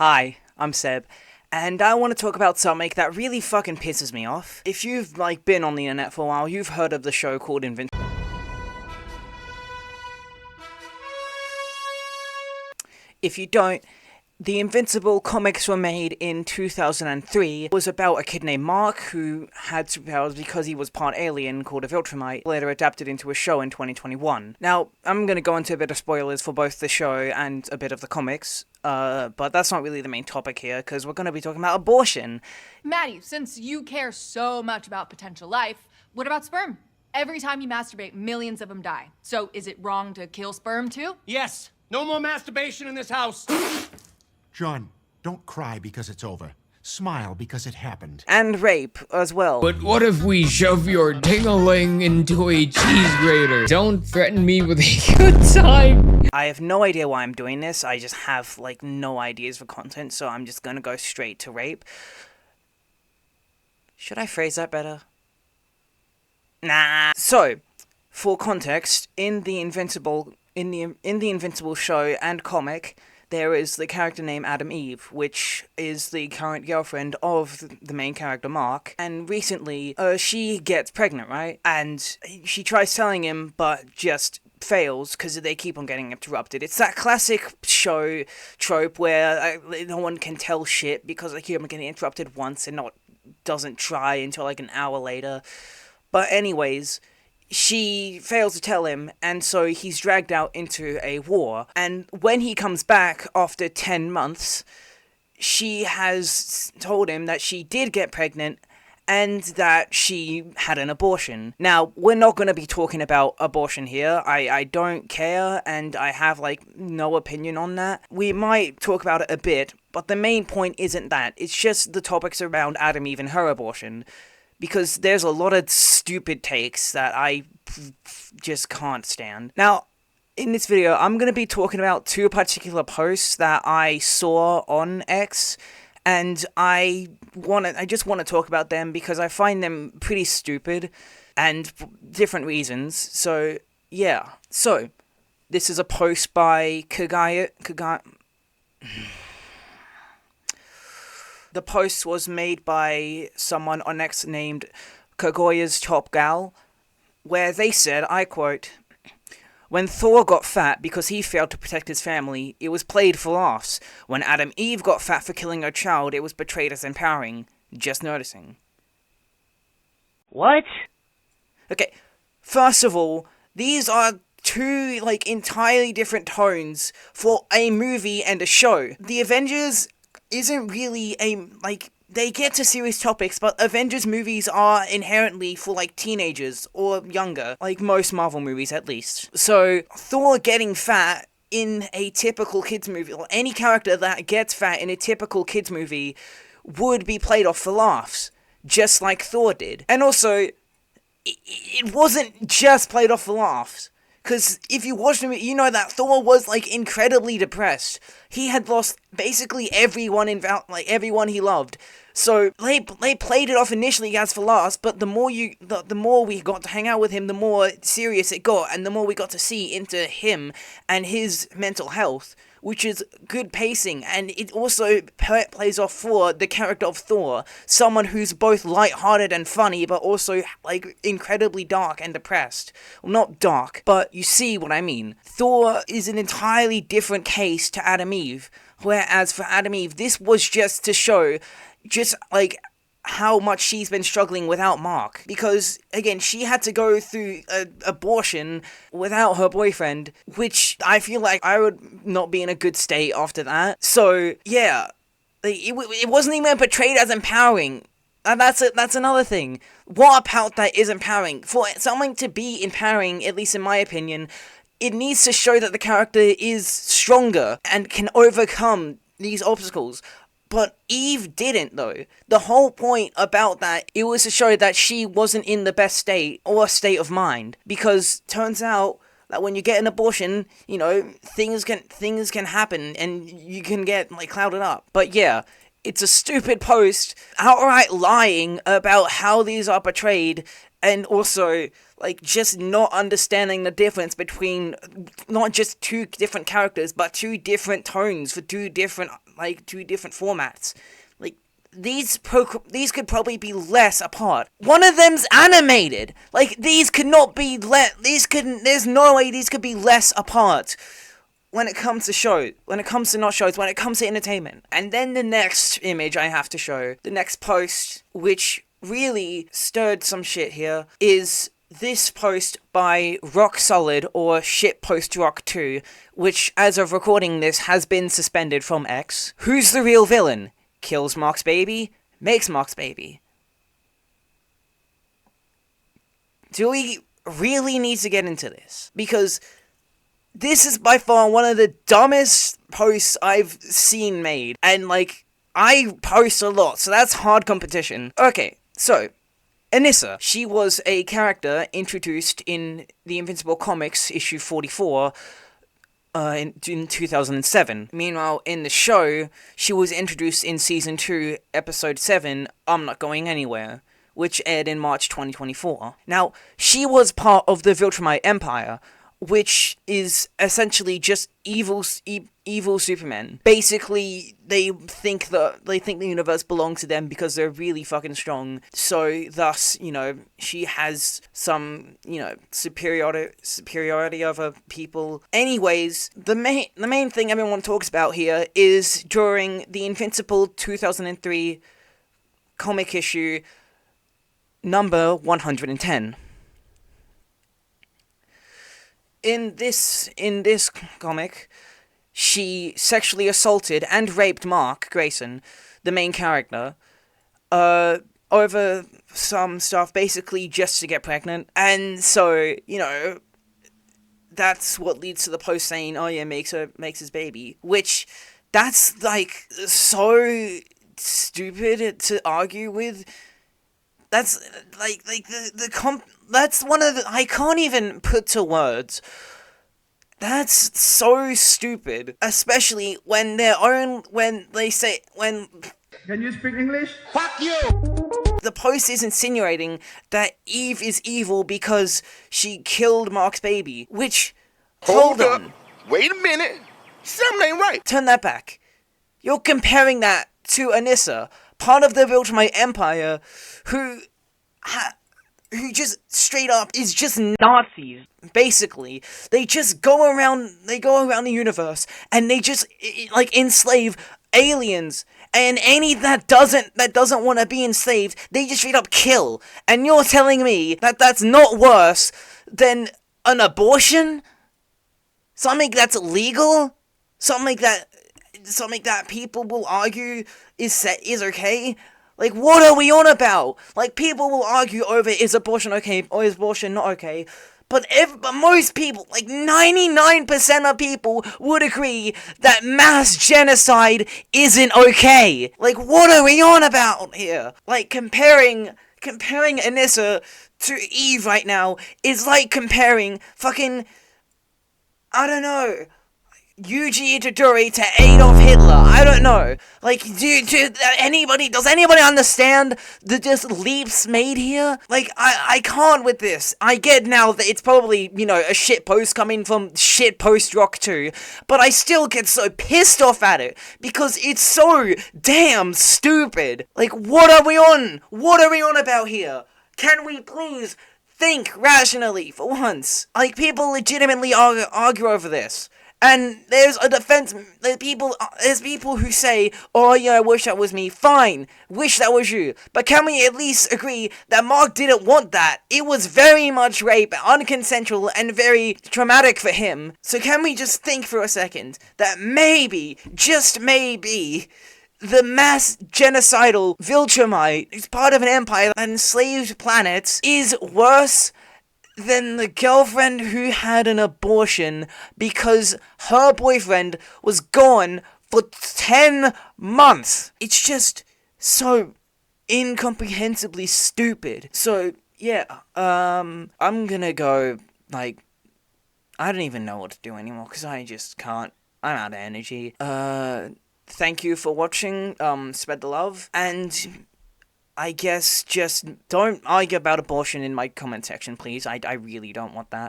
Hi, I'm Seb, and I want to talk about something that really fucking pisses me off. If you've, been on the internet for a while, you've heard of the show called Invincible. If you don't, the Invincible comics were made in 2003. It was about a kid named Mark who had superpowers because he was part alien called a Viltrumite, later adapted into a show in 2021. Now, I'm going to go into a bit of spoilers for both the show and a bit of the comics, but that's not really the main topic here, because we're going to be talking about abortion. Maddie, since you care so much about potential life, what about sperm? Every time you masturbate, millions of them die. So is it wrong to kill sperm too? Yes! No more masturbation in this house! John, don't cry because it's over. Smile because it happened. And rape as well. But what if we shove your ding-a-ling into a cheese grater? Don't threaten me with a good time. I have no idea why I'm doing this. I just have, no ideas for content, so I'm just gonna go straight to rape. Should I phrase that better? Nah. So, for context, in the Invincible show and comic, there is the character named Adam Eve, which is the current girlfriend of the main character, Mark. And recently, she gets pregnant, right? And she tries telling him, but just fails because they keep on getting interrupted. It's that classic show trope where no one can tell shit because they keep on getting interrupted once and doesn't try until an hour later. But anyways, she fails to tell him, and so he's dragged out into a war. And when he comes back after 10 months, she has told him that she did get pregnant and that she had an abortion. Now, we're not going to be talking about abortion here. I don't care, and I have, no opinion on that. We might talk about it a bit, but the main point isn't that. It's just the topics around Adam Eve and her abortion. Because there's a lot of stupid takes that I just can't stand. Now, in this video, I'm going to be talking about two particular posts that I saw on X, and I just want to talk about them because I find them pretty stupid, and for different reasons. So, yeah. So, this is a post by The post was made by someone on X named Kagoya's Top Gal, where they said, I quote, "When Thor got fat because he failed to protect his family, it was played for laughs. When Adam Eve got fat for killing her child, it was portrayed as empowering. Just noticing." What? Okay, first of all, these are two, entirely different tones for a movie and a show. The Avengers isn't really they get to serious topics, but Avengers movies are inherently for, teenagers or younger, most Marvel movies at least. So, Thor getting fat in a typical kids movie, or any character that gets fat in a typical kids movie, would be played off for laughs, just like Thor did. And also, it wasn't just played off for laughs. Because if you watch the movie, you know that Thor was, incredibly depressed. He had lost basically everyone everyone he loved. So, they played it off initially as for laughs, but the more we got to hang out with him, the more serious it got, and the more we got to see into him and his mental health, which is good pacing, and it also plays off for the character of Thor, someone who's both lighthearted and funny, but also, incredibly dark and depressed. Well, not dark, but you see what I mean. Thor is an entirely different case to Adam Eve, whereas for Adam Eve, this was just to show how much she's been struggling without Mark. Because, again, she had to go through an abortion without her boyfriend, which I feel like I would not be in a good state after that. So, yeah, it wasn't even portrayed as empowering. And that's another thing. What about that is empowering? For something to be empowering, at least in my opinion, it needs to show that the character is stronger and can overcome these obstacles. But Eve didn't, though. The whole point about that, it was to show that she wasn't in the best state or state of mind. Because turns out that when you get an abortion, things can happen and you can get, clouded up. But yeah, it's a stupid post, outright lying about how these are portrayed, and also, just not understanding the difference between not just two different characters, but two different tones for two different, two different formats. Like, these could probably be less apart. One of them's animated. Like, these could not be there's no way these could be less apart when it comes to shows, when it comes to not shows, when it comes to entertainment. And then the next image I have to show, the next post, which really stirred some shit here, is this post by Rock Solid, or Shitpost Rock 2, which, as of recording this, has been suspended from X. Who's the real villain? Kills Mark's baby, makes Mark's baby. Do we really need to get into this? Because this is by far one of the dumbest posts I've seen made. And, like, I post a lot, so that's hard competition. Okay, so, Anissa. She was a character introduced in the Invincible Comics issue 44 in 2007. Meanwhile, in the show, she was introduced in Season 2, Episode 7, I'm Not Going Anywhere, which aired in March 2024. Now, she was part of the Viltrumite Empire, which is essentially just evil Supermen. Basically, they think the universe belongs to them because they're really fucking strong. So, thus, she has some, superiority over people. Anyways, the main thing everyone talks about here is during the Invincible 2003 comic issue number 110. In this comic, she sexually assaulted and raped Mark Grayson, the main character, over some stuff, basically just to get pregnant. And so, that's what leads to the post saying, oh yeah, makes his baby. Which, that's, like, so stupid to argue with. That's, that's one of the, I can't even put to words. That's so stupid. Especially when Can you speak English? Fuck you! The post is insinuating that Eve is evil because she killed Mark's baby. Which, hold on. Wait a minute. Something ain't right. Turn that back. You're comparing that to Anissa, part of the Viltrumite Empire, who just straight up is just Nazis. Basically, they just go around the universe and they just enslave aliens, and any that doesn't want to be enslaved, they just straight up kill. And you're telling me that that's not worse than an abortion? Something that's legal? Something that people will argue is okay? Like, what are we on about? Like, people will argue over, is abortion okay or is abortion not okay? But most people, like 99% of people, would agree that mass genocide isn't okay. Like, what are we on about here? Like, comparing Anissa to Eve right now is like comparing fucking, I don't know, Yuji Itadori to Adolf Hitler. I don't know. Like, does anybody understand the just leaps made here? Like, I can't with this. I get now that it's probably, a shit post coming from Shitpost Rock 2, but I still get so pissed off at it because it's so damn stupid. Like, what are we on? What are we on about here? Can we please think rationally for once? Like, people legitimately argue over this. And there's a defense, there's people who say, oh yeah, I wish that was me. Fine, wish that was you. But can we at least agree that Mark didn't want that? It was very much rape, unconsensual, and very traumatic for him. So can we just think for a second that maybe, just maybe, the mass genocidal Viltrumite, who's part of an empire that enslaved planets, is worse than the girlfriend who had an abortion because her boyfriend was gone for 10 months. It's just so incomprehensibly stupid. So, yeah, I'm gonna go, I don't even know what to do anymore, because I just can't. I'm out of energy. Thank you for watching, spread the love, and I guess just don't argue about abortion in my comment section, please. I really don't want that.